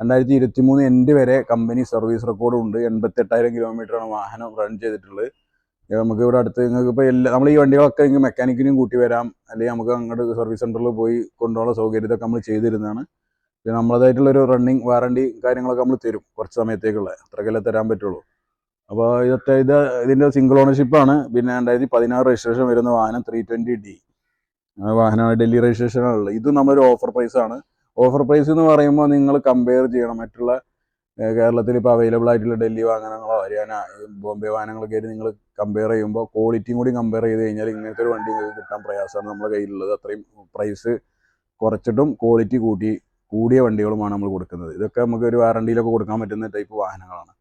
2023 എൻഡ് വരെ കമ്പനി സർവീസ് റെക്കോർഡും ഉണ്ട്. 88,000 കിലോമീറ്ററാണ് വാഹനം റൺ ചെയ്തിട്ടുള്ളത്. നമുക്ക് ഇവിടെ അടുത്ത് നിങ്ങൾക്ക് ഇപ്പോൾ നമ്മൾ ഈ വണ്ടികളൊക്കെ നിങ്ങൾക്ക് മെക്കാനിക്കിനും കൂട്ടി വരാം, അല്ലെങ്കിൽ നമുക്ക് അങ്ങോട്ട് സർവീസ് സെൻറ്ററിൽ പോയി കൊണ്ടുപോകാനുള്ള സൗകര്യം ഇതൊക്കെ നമ്മൾ ചെയ്തിരുന്നതാണ്. പിന്നെ നമ്മളതായിട്ടുള്ളൊരു റണ്ണിങ് വാറണ്ടി കാര്യങ്ങളൊക്കെ നമ്മൾ തരും, കുറച്ച് സമയത്തേക്കുള്ള, അത്രയ്ക്കല്ലേ തരാൻ പറ്റുള്ളൂ. അപ്പോൾ ഇതിൻ്റെ സിംഗിൾ ഓണർഷിപ്പാണ്. പിന്നെ 2016 രജിസ്ട്രേഷൻ വരുന്ന വാഹനം 320D വാഹനമാണ്. ഡൽഹി രജിസ്ട്രേഷനാണുള്ളത്. ഇത് നമ്മളൊരു ഓഫർ പ്രൈസാണ്. ഓഫർ പ്രൈസ് എന്ന് പറയുമ്പോൾ നിങ്ങൾ കമ്പയർ ചെയ്യണം മറ്റുള്ള കേരളത്തിൽ ഇപ്പോൾ അവൈലബിൾ ആയിട്ടുള്ള ഡൽഹി വാഹനങ്ങളോ ഹരിയാന, ബോംബെ വാഹനങ്ങളൊക്കെ ആയിട്ട് നിങ്ങൾ കമ്പയർ ചെയ്യുമ്പോൾ ക്വാളിറ്റിയും കൂടി കമ്പയർ ചെയ്ത് കഴിഞ്ഞാൽ ഇങ്ങനത്തെ ഒരു വണ്ടി നിങ്ങൾക്ക് കിട്ടാൻ പ്രയാസമാണ് നമ്മുടെ കയ്യിലുള്ളത്. അത്രയും പ്രൈസ് കുറച്ചിട്ടും ക്വാളിറ്റി കൂടിയ വണ്ടികളുമാണ് നമ്മൾ കൊടുക്കുന്നത്. ഇതൊക്കെ നമുക്ക് ഒരു വാറണ്ടിയിലൊക്കെ കൊടുക്കാൻ പറ്റുന്ന ടൈപ്പ് വാഹനങ്ങളാണ്.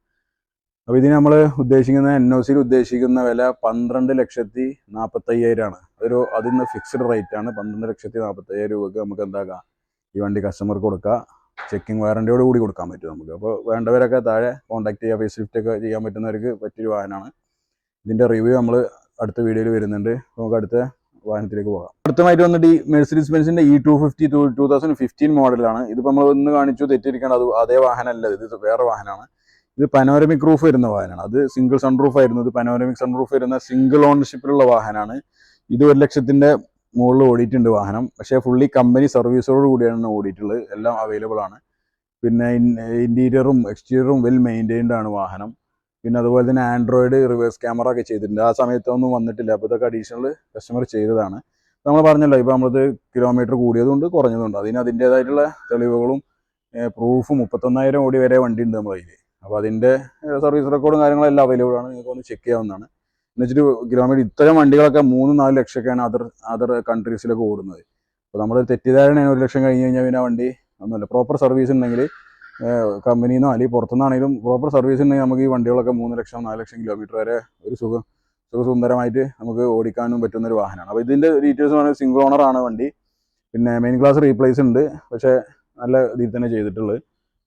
അപ്പോൾ ഇതിന് നമ്മൾ ഉദ്ദേശിക്കുന്ന NOC-യിൽ ഉദ്ദേശിക്കുന്ന വില 12,45,000 അതിന്ന് ഫിക്സ്ഡ് റേറ്റ് ആണ്. 12,45,000 രൂപക്ക് നമുക്ക് എന്താക്കാം, ഈ വണ്ടി കസ്റ്റമർക്ക് കൊടുക്കുക. ചെക്കിങ് വാറണ്ടിയോട് കൂടി കൊടുക്കാൻ പറ്റും നമുക്ക്. അപ്പോൾ വേണ്ടവരൊക്കെ താഴെ കോൺടാക്ട് ചെയ്യുക. ഫേസ് ലിഫ്റ്റ് ഒക്കെ ചെയ്യാൻ പറ്റുന്നവർക്ക് പറ്റിയൊരു വാഹനമാണ്. ഇതിൻ്റെ റിവ്യൂ നമ്മൾ അടുത്ത വീഡിയോയിൽ വരുന്നുണ്ട്. നമുക്ക് അടുത്ത വാഹനത്തിലേക്ക് പോകാം. അടുത്തമായിട്ട് വന്നിട്ട് ഈ മെർസിഡീസ് ബെൻസിൻ്റെ E250 2015 മോഡലാണ്. ഇതിപ്പോൾ നമ്മൾ ഒന്ന് കാണിച്ചു തെറ്റിയിരിക്കണം, അത് അതേ വാഹനമല്ല, ഇത് വേറെ വാഹനമാണ്. ഇത് പനോരമിക് റൂഫ് വരുന്ന വാഹനമാണ്. അത് സിംഗിൾ സൺറൂഫ് ആയിരുന്നു. ഇത് പനോരമിക് സൺറൂഫ് വരുന്ന സിംഗിൾ ഓണർഷിപ്പിലുള്ള വാഹനമാണ്. ഇത് 1,00,000-ന്റെ മുകളിൽ ഓടിയിട്ടുണ്ട് വാഹനം. പക്ഷേ ഫുള്ളി കമ്പനി സർവീസോട് കൂടിയാണ് ഓടിയിട്ടുള്ളത്. എല്ലാം അവൈലബിൾ ആണ്. പിന്നെ ഇൻറ്റീരിയറും എക്സ്റ്റീരിയറും വെൽ മെയിൻറ്റൈൻഡ് ആണ് വാഹനം. പിന്നെ അതുപോലെ തന്നെ ആൻഡ്രോയിഡ് റിവേഴ്സ് ക്യാമറ ഒക്കെ ചെയ്തിട്ടുണ്ട്. ആ സമയത്തൊന്നും വന്നിട്ടില്ല. അപ്പോൾ ഇതൊക്കെ അഡീഷണൽ കസ്റ്റമർ ചെയ്തതാണ്. നമ്മൾ പറഞ്ഞല്ലോ, ഇപ്പോൾ നമ്മളത് കിലോമീറ്റർ കൂടിയതുകൊണ്ട് കുറഞ്ഞതുണ്ട്. അതിൻ്റേതായിട്ടുള്ള തെളിവുകളും പ്രൂഫും 31,000 ഓടി വരെ വണ്ടി ഉണ്ട് നമ്മൾ കയ്യിൽ. അപ്പോൾ അതിൻ്റെ സർവീസ് റെക്കോർഡും കാര്യങ്ങളെല്ലാം അവൈലബിൾ ആണ്. നിങ്ങൾക്ക് ഒന്ന് ചെക്ക് ചെയ്യാവുന്നതാണ്. എന്ന് വെച്ചിട്ട് കിലോമീറ്റർ ഇത്തരം വണ്ടികളൊക്കെ 3-4 ലക്ഷമൊക്കെയാണ് അതർ കൺട്രീസിലൊക്കെ ഓടുന്നത്. അപ്പോൾ നമ്മൾ തെറ്റിദ്ധാരണയാണ് 1 ലക്ഷം കഴിഞ്ഞ് കഴിഞ്ഞാൽ പിന്നെ വണ്ടി ഒന്നുമില്ല. പ്രോപ്പർ സർവീസ് ഉണ്ടെങ്കിൽ കമ്പനിയിൽ നിന്നോ അല്ലെങ്കിൽ പുറത്തുനിന്നാണെങ്കിലും പ്രോപ്പർ സർവീസ് ഉണ്ടെങ്കിൽ നമുക്ക് ഈ വണ്ടികളൊക്കെ 3 ലക്ഷം 4 ലക്ഷം കിലോമീറ്റർ വരെ ഒരു സുഖസുന്ദരമായിട്ട് നമുക്ക് ഓടിക്കാനും പറ്റുന്ന ഒരു വാഹനമാണ്. അപ്പോൾ ഇതിൻ്റെ ഡീറ്റെയിൽസ് പറഞ്ഞാൽ സിംഗിൾ ഓണറാണ് വണ്ടി. പിന്നെ മെയിൻ ക്ലാസ് റീപ്ലേസ് ഉണ്ട്, പക്ഷേ നല്ല ഇതിൽ തന്നെ ചെയ്തിട്ടുള്ളത്.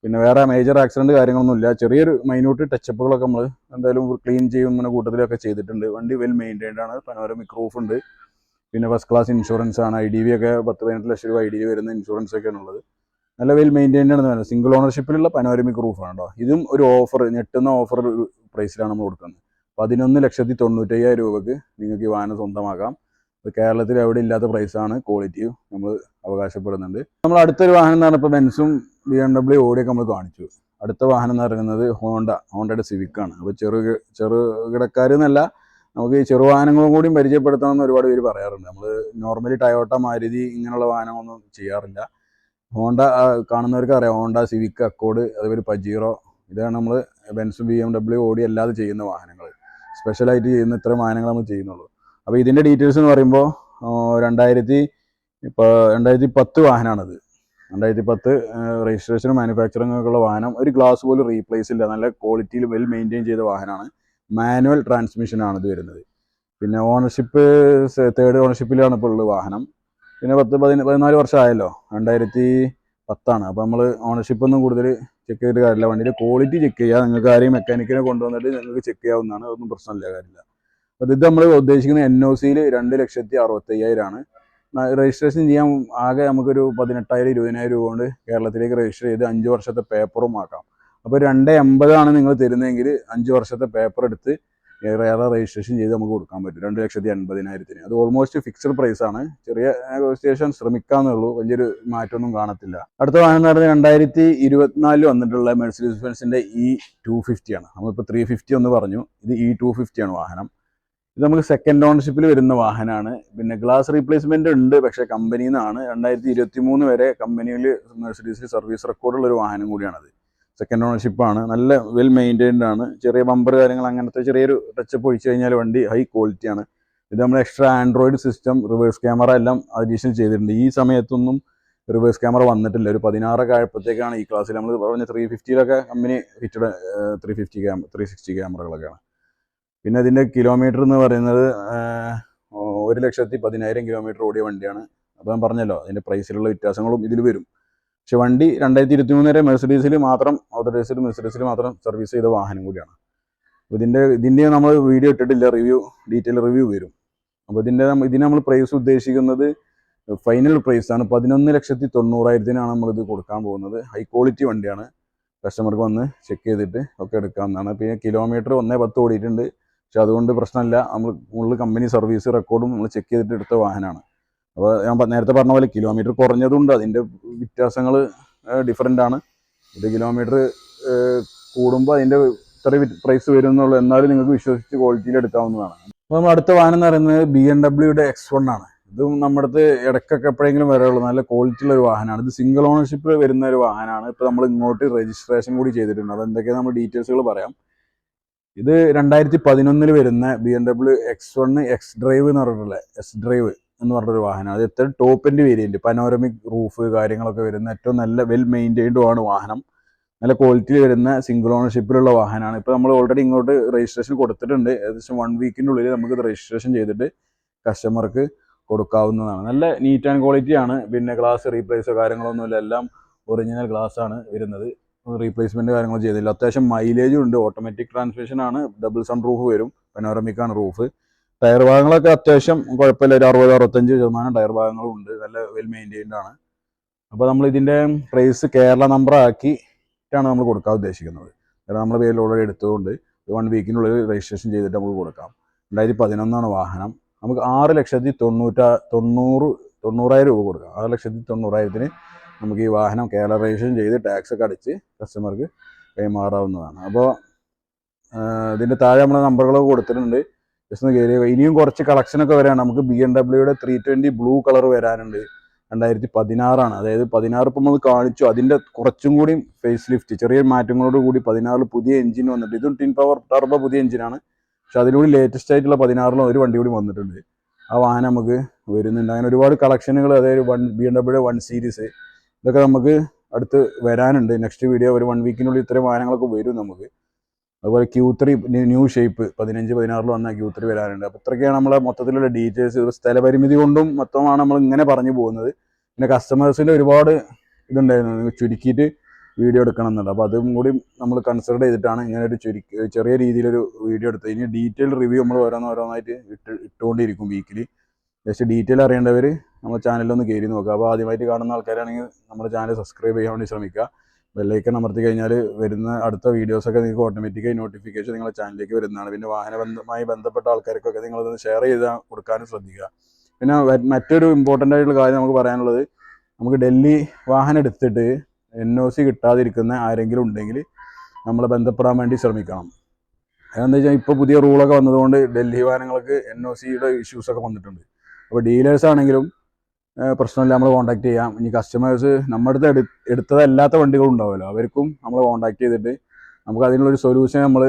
പിന്നെ വേറെ മേജർ ആക്സിഡൻറ്റ് കാര്യങ്ങളൊന്നുമില്ല. ചെറിയൊരു മൈന്യൂട്ട് ടച്ചപ്പുകളൊക്കെ നമ്മൾ എന്തായാലും ക്ലീൻ ചെയ്യുന്ന കൂട്ടത്തിലൊക്കെ ചെയ്തിട്ടുണ്ട്. വണ്ടി വെൽ മെയിൻറ്റൈൻഡ് ആണ്. പനോരമിക് റൂഫ് ഉണ്ട്. പിന്നെ ഫസ്റ്റ് ക്ലാസ് ഇൻഷുറൻസ് ആണ്. IDV ഒക്കെ 10-18 ലക്ഷം രൂപ IDV വരുന്ന ഇൻഷുറൻസ് ഒക്കെയാണ് ഉള്ളത്. നല്ല വെൽ മെയിൻറ്റൈൻഡ് ആണെന്ന് പറയുന്നത്. സിംഗിൾ ഓണർഷിപ്പിലുള്ള പനോരമിക് റൂഫാണ് കേട്ടോ. ഇതും ഒരു ഓഫർ, ഞെട്ടുന്ന ഓഫർ പ്രൈസിലാണ് നമ്മൾ കൊടുക്കുന്നത്. 11,95,000 രൂപക്ക് നിങ്ങൾക്ക് ഈ വാഹനം സ്വന്തമാക്കാം. കേരളത്തിൽ എവിടെ ഇല്ലാത്ത പ്രൈസാണ്, ക്വാളിറ്റിയും നമ്മൾ അവകാശപ്പെടുന്നുണ്ട്. നമ്മൾ അടുത്തൊരു വാഹനം എന്ന് പറഞ്ഞപ്പോൾ ബെൻസും BMW ഓടിയൊക്കെ നമ്മൾ കാണിച്ചു. അടുത്ത വാഹനം എന്ന് പറയുന്നത് ഹോണ്ടയുടെ സിവിക്കാണ്. അപ്പോൾ ചെറുകിടക്കാർ എന്നല്ല, നമുക്ക് ഈ ചെറുവാഹനങ്ങളും കൂടിയും പരിചയപ്പെടുത്തണമെന്ന് ഒരുപാട് പേര് പറയാറുണ്ട്. നമ്മൾ നോർമലി ടയോട്ട, മാരുതി ഇങ്ങനെയുള്ള വാഹനങ്ങളൊന്നും ചെയ്യാറില്ല. ഹോണ്ട കാണുന്നവർക്ക് അറിയാം, ഹോണ്ട സിവിക്ക്, അക്കോർഡ്, അതുപോലെ പജീറോ, ഇതാണ് നമ്മൾ ബെൻസും BMW ഓടി അല്ലാതെ ചെയ്യുന്ന വാഹനങ്ങൾ. സ്പെഷ്യലായിട്ട് ചെയ്യുന്ന ഇത്തരം വാഹനങ്ങൾ നമ്മൾ ചെയ്യുന്നുള്ളൂ. അപ്പോൾ ഇതിൻ്റെ ഡീറ്റെയിൽസ് എന്ന് പറയുമ്പോൾ 2010 വാഹനമാണത്. 2010 രജിസ്ട്രേഷനും മാനുഫാക്ചറിങ്ങൊക്കെ ഉള്ള വാഹനം. ഒരു ഗ്ലാസ് പോലും റീപ്ലേസ് ഇല്ല, നല്ല ക്വാളിറ്റിയിൽ വെൽ മെയിൻറ്റെയിൻ ചെയ്ത വാഹനമാണ്. മാനുവൽ ട്രാൻസ്മിഷനാണ് ഇത് വരുന്നത്. പിന്നെ ഓണർഷിപ്പ് 3rd ഓണർഷിപ്പിലാണ് ഇപ്പോൾ ഉള്ളത് വാഹനം. പിന്നെ 14 വർഷമായല്ലോ, 2010. അപ്പോൾ നമ്മൾ ഓണർഷിപ്പൊന്നും കൂടുതൽ ചെക്ക് ചെയ്തിട്ട് കാര്യമില്ല. വണ്ടിയുടെ ക്വാളിറ്റി ചെക്ക് ചെയ്യുക, നിങ്ങൾക്ക് ആരെയും മെക്കാനിക്കിനെ കൊണ്ടുവന്നിട്ട് നിങ്ങൾക്ക് ചെക്ക് ചെയ്യാവുന്നതാണ്, അതൊന്നും പ്രശ്നമില്ല, കാര്യമില്ല. അപ്പോൾ ഇത് നമ്മൾ ഉദ്ദേശിക്കുന്ന NOCയിൽ 2,65,000 രജിസ്ട്രേഷൻ ചെയ്യാൻ. ആകെ നമുക്കൊരു 18,000-20,000 രൂപ കൊണ്ട് കേരളത്തിലേക്ക് രജിസ്റ്റർ ചെയ്ത് 5 വർഷത്തെ പേപ്പറും ആക്കാം. അപ്പോൾ 2,80,000 നിങ്ങൾ തരുന്നതെങ്കിൽ 5 വർഷത്തെ പേപ്പർ എടുത്ത് രജിസ്ട്രേഷൻ ചെയ്ത് നമുക്ക് കൊടുക്കാൻ പറ്റും 2,80,000. അത് ഓൾമോസ്റ്റ് ഫിക്സഡ് പ്രൈസാണ്. ചെറിയ നെഗോസിയേഷൻ ശ്രമിക്കാന്നേ ഉള്ളൂ, വലിയൊരു മാറ്റമൊന്നും കാണത്തില്ല. അടുത്ത വാഹനം എന്ന് പറയുന്നത് 2024 വന്നിട്ടുള്ള മെഴ്സിഡീസ് ബെൻസിന്റെ E250 ആണ്. നമ്മളിപ്പോൾ 350 എന്ന് പറഞ്ഞു, ഇത് E250 ആണ് വാഹനം. ഇത് നമുക്ക് 2nd ഓണർഷിപ്പിൽ വരുന്ന വാഹനമാണ്. പിന്നെ ഗ്ലാസ് റീപ്ലേസ്മെന്റ് ഉണ്ട്, പക്ഷേ കമ്പനിയിൽ നിന്നാണ്. 2023 വരെ കമ്പനിയിൽ മെഴ്സിഡീസിൽ സർവീസ് റെക്കോർഡുള്ള ഒരു വാഹനം കൂടിയാണത്. 2nd ഓണർഷിപ്പാണ്, നല്ല വെൽ മെയിൻറ്റൈൻഡ് ആണ്. ചെറിയ ബമ്പർ കാര്യങ്ങൾ അങ്ങനത്തെ ചെറിയൊരു ടച്ചപ്പ് ഒഴിച്ചു കഴിഞ്ഞാൽ വണ്ടി ഹൈ ക്വാളിറ്റിയാണ്. ഇത് നമ്മൾ extra Android system, reverse camera എല്ലാം അഡീഷണൽ ചെയ്തിട്ടുണ്ട്. ഈ സമയത്തൊന്നും റിവേഴ്സ് ക്യാമറ വന്നിട്ടില്ല. ഒരു 16 ആയപ്പോഴത്തേക്കാണ് ഈ ക്ലാസ്സിൽ നമ്മൾ പറഞ്ഞ 350 കമ്പനി ഫിറ്റഡ് 360 ക്യാമറകളൊക്കെയാണ്. പിന്നെ ഇതിൻ്റെ കിലോമീറ്റർ എന്ന് പറയുന്നത് 1,10,000 കിലോമീറ്റർ ഓടിയ വണ്ടിയാണ്. അപ്പോൾ ഞാൻ പറഞ്ഞല്ലോ, അതിൻ്റെ പ്രൈസിലുള്ള വ്യത്യാസങ്ങളും ഇതിൽ വരും. പക്ഷെ വണ്ടി 2023 വരെ മെഴ്സിഡീസിൽ മാത്രം ഓതറൈസ്ഡ് മെഴ്സിഡീസിൽ മാത്രം സർവീസ് ചെയ്ത വാഹനം കൂടിയാണ്. അപ്പോൾ ഇതിൻ്റെ നമ്മൾ വീഡിയോ ഇട്ടിട്ടില്ല, ഡീറ്റെയിൽ റിവ്യൂ വരും. അപ്പോൾ ഇതിന് നമ്മൾ പ്രൈസ് ഉദ്ദേശിക്കുന്നത് ഫൈനൽ പ്രൈസാണ് 11,90,000 നമ്മളിത് കൊടുക്കാൻ പോകുന്നത്. ഹൈ ക്വാളിറ്റി വണ്ടിയാണ്, കസ്റ്റമർക്ക് വന്ന് ചെക്ക് ചെയ്തിട്ട് ഒക്കെ എടുക്കാവുന്നതാണ്. പിന്നെ കിലോമീറ്റർ 1,10 ഓടിയിട്ടുണ്ട്, പക്ഷെ അതുകൊണ്ട് പ്രശ്നമില്ല. നമ്മൾ കമ്പനി സർവീസ് റെക്കോർഡും നമ്മൾ ചെക്ക് ചെയ്തിട്ട് എടുത്ത വാഹനമാണ്. അപ്പോൾ ഞാൻ നേരത്തെ പറഞ്ഞ പോലെ കിലോമീറ്റർ കുറഞ്ഞതുകൊണ്ട് അതിൻ്റെ വ്യത്യാസങ്ങൾ ഡിഫറൻ്റ് ആണ്. ഇത് കിലോമീറ്റർ കൂടുമ്പോൾ അതിൻ്റെ ഇത്ര പ്രൈസ് വരും എന്നുള്ളൂ, എന്നാലും നിങ്ങൾക്ക് വിശ്വസിച്ച് ക്വാളിറ്റിയിൽ എടുക്കാവുന്നതാണ്. അപ്പോൾ നമ്മൾ അടുത്ത വാഹനം എന്ന് പറയുന്നത് BMW X1 ആണ്. ഇതും നമ്മുടെ അടുത്ത് ഇടയ്ക്കൊക്കെ എപ്പോഴെങ്കിലും വരെയുള്ളൂ, നല്ല ക്വാളിറ്റിയുള്ള ഒരു വാഹനമാണ്. ഇത് സിംഗിൾ ഓണർഷിപ്പ് വരുന്ന ഒരു വാഹനമാണ്. ഇപ്പോൾ നമ്മൾ ഇങ്ങോട്ട് രജിസ്ട്രേഷൻ കൂടി ചെയ്തിട്ടുണ്ട്, അത് എന്തൊക്കെയാണ് നമ്മൾ ഡീറ്റെയിൽസുകൾ പറയാം. ഇത് 2011 വരുന്ന BMW X1 X ഡ്രൈവ് എന്ന് പറഞ്ഞിട്ടുള്ള S-Drive എന്ന് പറഞ്ഞൊരു വാഹനം. അത് ഏറ്റവും top end variant, panoramic roof കാര്യങ്ങളൊക്കെ വരുന്ന ഏറ്റവും നല്ല വെൽ മെയിൻറ്റൈൻഡുമാണ് വാഹനം. നല്ല ക്വാളിറ്റി വരുന്ന സിംഗിൾ ഓണർഷിപ്പിലുള്ള വാഹനമാണ്. ഇപ്പോൾ നമ്മൾ ഓൾറെഡി ഇങ്ങോട്ട് രജിസ്ട്രേഷൻ കൊടുത്തിട്ടുണ്ട്. ഏകദേശം 1 വീക്കിൻ്റെ ഉള്ളിൽ നമുക്കിത് രജിസ്ട്രേഷൻ ചെയ്തിട്ട് കസ്റ്റമർക്ക് കൊടുക്കാവുന്നതാണ്. നല്ല നീറ്റ് ആൻഡ് ക്വാളിറ്റിയാണ്. പിന്നെ ഗ്ലാസ് റീപ്ലേസോ കാര്യങ്ങളൊന്നുമില്ല, എല്ലാം ഒറിജിനൽ ഗ്ലാസ് ആണ് വരുന്നത്. റീപ്ലേസ്മെൻറ്റ് കാര്യങ്ങൾ ചെയ്തില്ല. അത്യാവശ്യം മൈലേജും ഉണ്ട്. ഓട്ടോമാറ്റിക് ട്രാൻസ്മിഷൻ ആണ്, ഡബിൾ സൺ റൂഫ് വരും, പനോരമിക് ആണ് റൂഫ്. ടയർ ഭാഗങ്ങളൊക്കെ അത്യാവശ്യം കുഴപ്പമില്ല, ഒരു 60-65% ടയർ ഭാഗങ്ങളും ഉണ്ട്, നല്ല വെൽ മെയിൻറ്റൈൻഡ് ആണ്. അപ്പോൾ നമ്മൾ ഇതിൻ്റെ പ്രൈസ് കേരള നമ്പർ ആക്കിയിട്ടാണ് നമ്മൾ കൊടുക്കാൻ ഉദ്ദേശിക്കുന്നത്. കാരണം നമ്മുടെ പേരിൽ ഓൾറെഡി എടുത്തതുകൊണ്ട് 1 വീക്കിനുള്ളിൽ രജിസ്ട്രേഷൻ ചെയ്തിട്ട് നമുക്ക് കൊടുക്കാം. 2011 വാഹനം. നമുക്ക് 6,90,000 രൂപ കൊടുക്കാം. 6,90,000 നമുക്ക് ഈ വാഹനം കേരള രജിസ്ട്രേഷൻ ചെയ്ത് ടാക്സ് ഒക്കെ അടിച്ച് കസ്റ്റമർക്ക് കൈമാറാവുന്നതാണ്. അപ്പോൾ ഇതിൻ്റെ താഴെ നമ്മൾ നമ്പറുകളൊക്കെ കൊടുത്തിട്ടുണ്ട്, ജസ്റ്റ് ഒന്ന് കയറി. ഇനിയും കുറച്ച് കളക്ഷനൊക്കെ വരാണ്. നമുക്ക് BMW 320 ബ്ലൂ കളർ വരാനുണ്ട്. 2016 അതായത് 16 ഇപ്പം നമ്മൾ കാണിച്ചു. അതിൻ്റെ കുറച്ചും കൂടി ഫേസ് ലിഫ്റ്റ്, ചെറിയ മാറ്റങ്ങളോട് കൂടി 16 പുതിയ എഞ്ചിൻ വന്നിട്ട്, ഇതും ടിൻ പവർ ടർബോ പുതിയ എഞ്ചിനാണ്, പക്ഷെ അതിലൂടെ ലേറ്റസ്റ്റ് ആയിട്ടുള്ള 16 ഒരു വണ്ടി കൂടി വന്നിട്ടുണ്ട്. ആ വാഹനം നമുക്ക് വരുന്നുണ്ട്. അങ്ങനെ ഒരുപാട് കളക്ഷനുകൾ, അതായത് BMW 1 സീരീസ് ഇതൊക്കെ നമുക്ക് അടുത്ത് വരാനുണ്ട്. നെക്സ്റ്റ് വീഡിയോ ഒരു 1 വീക്കിനുള്ളിൽ ഇത്രയും വാഹനങ്ങളൊക്കെ വരും നമുക്ക്. അതുപോലെ Q3 ന്യൂ ഷേപ്പ് 15-16 വന്ന Q3 വരാനുണ്ട്. അപ്പോൾ ഇത്രയൊക്കെയാണ് നമ്മളെ മൊത്തത്തിലുള്ള ഡീറ്റെയിൽസ്. സ്ഥലപരിമിതി കൊണ്ടും മൊത്തമാണ് നമ്മൾ ഇങ്ങനെ പറഞ്ഞു പോകുന്നത്. പിന്നെ കസ്റ്റമേഴ്സിൻ്റെ ഒരുപാട് ഇതുണ്ടായിരുന്നു, ചുരുക്കിയിട്ട് വീഡിയോ എടുക്കണം എന്നുണ്ട്. അപ്പോൾ അതും കൂടി നമ്മൾ കൺസിഡർ ചെയ്തിട്ടാണ് ഇങ്ങനെ ഒരു ചെറിയ രീതിയിലൊരു വീഡിയോ എടുത്തത്. ഇനി ഡീറ്റെയിൽ റിവ്യൂ നമ്മൾ ഓരോന്നായിട്ട് ഇട്ടുകൊണ്ടിരിക്കും വീക്കിലി. ജസ്റ്റ് ഡീറ്റെയിൽ അറിയേണ്ടവർ നമ്മുടെ ചാനലിലൊന്ന് കയറി നോക്കുക. അപ്പോൾ ആദ്യമായിട്ട് കാണുന്ന ആൾക്കാരാണെങ്കിൽ നമ്മുടെ ചാനൽ സബ്സ്ക്രൈബ് ചെയ്യാൻ വേണ്ടി ശ്രമിക്കുക. ബെല്ലൈക്കൺ അമർത്തി കഴിഞ്ഞാൽ വരുന്ന അടുത്ത വീഡിയോസൊക്കെ നിങ്ങൾക്ക് ഓട്ടോമാറ്റിക്കായി നോട്ടിഫിക്കേഷൻ നിങ്ങളുടെ ചാനലിലേക്ക് വരുന്നതാണ്. പിന്നെ വാഹനബന്ധമായി ബന്ധപ്പെട്ട ആൾക്കാർക്കൊക്കെ നിങ്ങളതൊന്ന് ഷെയർ ചെയ്ത് കൊടുക്കാനും ശ്രദ്ധിക്കുക. പിന്നെ മറ്റൊരു ഇമ്പോർട്ടൻ്റ് ആയിട്ടുള്ള കാര്യം നമുക്ക് പറയാനുള്ളത്, നമുക്ക് ഡൽഹി വാഹനം എടുത്തിട്ട് NOC കിട്ടാതിരിക്കുന്ന ആരെങ്കിലും ഉണ്ടെങ്കിൽ നമ്മളെ ബന്ധപ്പെടാൻ വേണ്ടി ശ്രമിക്കണം. അതെന്താ വെച്ചാൽ ഇപ്പോൾ പുതിയ റൂളൊക്കെ വന്നതുകൊണ്ട് ഡൽഹി വാഹനങ്ങൾക്ക് NOCയുടെ ഇഷ്യൂസൊക്കെ വന്നിട്ടുണ്ട്. അപ്പോൾ ഡീലേഴ്സ് ആണെങ്കിലും പ്രശ്നമില്ല, നമ്മൾ കോൺടാക്ട് ചെയ്യാം. ഇനി കസ്റ്റമേഴ്സ് നമ്മുടെ അടുത്ത് എടുത്തതല്ലാത്ത വണ്ടികളും ഉണ്ടാവുമല്ലോ, അവർക്കും നമ്മൾ കോൺടാക്ട് ചെയ്തിട്ട് നമുക്ക് അതിനുള്ളൊരു സൊല്യൂഷൻ നമ്മൾ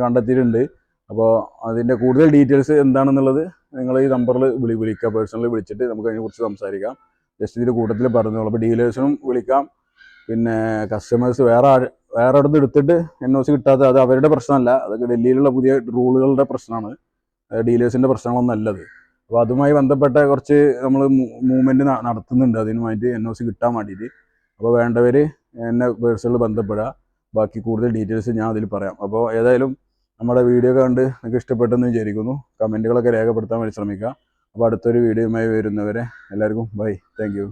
കണ്ടെത്തിയിട്ടുണ്ട്. അപ്പോൾ അതിൻ്റെ കൂടുതൽ ഡീറ്റെയിൽസ് എന്താണെന്നുള്ളത് നിങ്ങൾ ഈ നമ്പറിൽ വിളിക്കുക, പേഴ്സണലി വിളിച്ചിട്ട് നമുക്ക് അതിനെക്കുറിച്ച് സംസാരിക്കാം. ജസ്റ്റ് ഇതിൻ്റെ കൂട്ടത്തിൽ പറഞ്ഞോളൂ. അപ്പോൾ ഡീലേഴ്സിനും വിളിക്കാം. പിന്നെ കസ്റ്റമേഴ്സ് വേറെ അടുത്ത് എടുത്തിട്ട് NOC കിട്ടാത്ത അത് അവരുടെ പ്രശ്നമല്ല, അതൊക്കെ ഡൽഹിയിലുള്ള പുതിയ റൂളുകളുടെ പ്രശ്നമാണ്, ഡീലേഴ്സിൻ്റെ പ്രശ്നങ്ങളൊന്നും അല്ലത്. അപ്പോൾ അതുമായി ബന്ധപ്പെട്ട കുറച്ച് നമ്മൾ മൂവ്മെൻറ്റ് നടത്തുന്നുണ്ട്, അതിനുമായിട്ട് NOC കിട്ടാൻ വേണ്ടിയിട്ട്. അപ്പോൾ വേണ്ടവർ എന്നെ പേഴ്സണലിൽ ബന്ധപ്പെടുക. ബാക്കി കൂടുതൽ ഡീറ്റെയിൽസ് ഞാൻ അതിൽ പറയാം. അപ്പോൾ ഏതായാലും നമ്മുടെ വീഡിയോ കണ്ട് നിങ്ങൾക്ക് ഇഷ്ടപ്പെട്ടെന്ന് വിചാരിക്കുന്നു. കമൻറ്റുകളൊക്കെ രേഖപ്പെടുത്താൻ വേണ്ടി ശ്രമിക്കുക. അപ്പോൾ അടുത്തൊരു വീഡിയോയുമായി വരുന്നവരെ എല്ലാവർക്കും ബൈ, താങ്ക് യു.